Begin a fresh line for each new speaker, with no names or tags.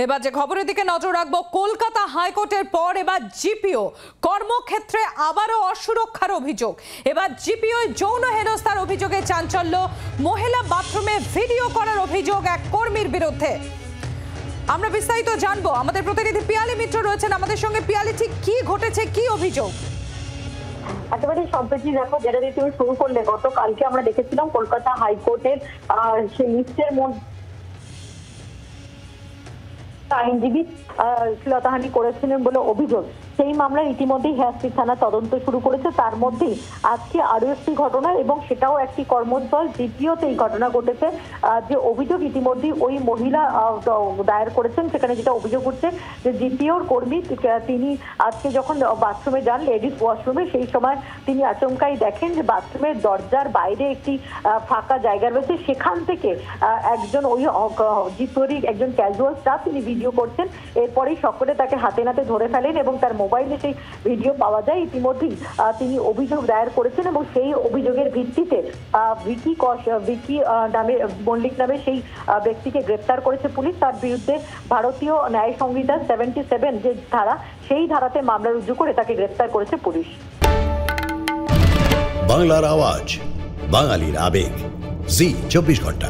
এবার যে খবরের দিকে নজর রাখবো, কলকাতা হাইকোর্টের পর এবার জিপিও কর্মক্ষেত্রে আবারও অসুরক্ষার অভিযোগ। এবার জিপিও যৌন হেনস্থার অভিযোগে চাঞ্চল্য, মহিলা বাথরুমে ভিডিও করার অভিযোগ এক কর্মীর বিরুদ্ধে। আমরা বিস্তারিত জানবো, আমাদের প্রতিনিধি পিয়ালি মিত্র রয়েছেন আমাদের সঙ্গে। পিয়ালি, ঠিক কি ঘটেছে, কি অভিযোগ?
একেবারে সম্প্রতি দেখো, যেটা দিয়ে তুমি শুরু করলে, গতকালকে আমরা দেখেছিলাম কলকাতা হাইকোর্টের সেই লিস্টের মধ্যে আইনজীবী শ্লীলতাহানি করেছিলেন বলে অভিযোগ। সেই মামলায় ইতিমধ্যেই হেয়ারস্ট্রিট থানা তদন্ত শুরু করেছে। তার মধ্যেই আজকে আরো একটি ঘটনা, এবং সেটাও একটি কর্মস্থল জিপিওতে এই ঘটনা ঘটেছে। যে অভিযোগ ইতিমধ্যেই ওই মহিলা দায়ের করেছেন, সেখানে যেটা অভিযোগ হচ্ছে যে জিপিওর কর্মী তিনি আজকে যখন বাথরুমে যান, লেডিস ওয়াশরুমে, সেই সময় তিনি আচমকাই দেখেন যে বাথরুমের দরজার বাইরে একটি ফাঁকা জায়গা রয়েছে। সেখান থেকে একজন ওই জিপিওরই একজন ক্যাজুয়াল স্টাফ তিনি ভিডিও করছেন। এরপরেই সকলে তাকে হাতে নাতে ধরে ফেলেন এবং তার মোবাইলে সেই ভিডিও পাওয়া যায়। ইতিমধ্যেই তিনি অভিযোগ দায়ের করেছেন এবং সেই অভিযোগের ভিত্তিতে ভিকি নামে মল্লিক নামে সেই ব্যক্তিকে গ্রেপ্তার করেছে পুলিশ। তার বিরুদ্ধে ভারতীয় ন্যায় সংহিতা 77 যে ধারা, সেই ধারাতে মামলা রুজু করে তাকে গ্রেপ্তার করেছে পুলিশ।
বাংলার আওয়াজ, বাঙালির আবেগ, জি 24 ঘন্টা।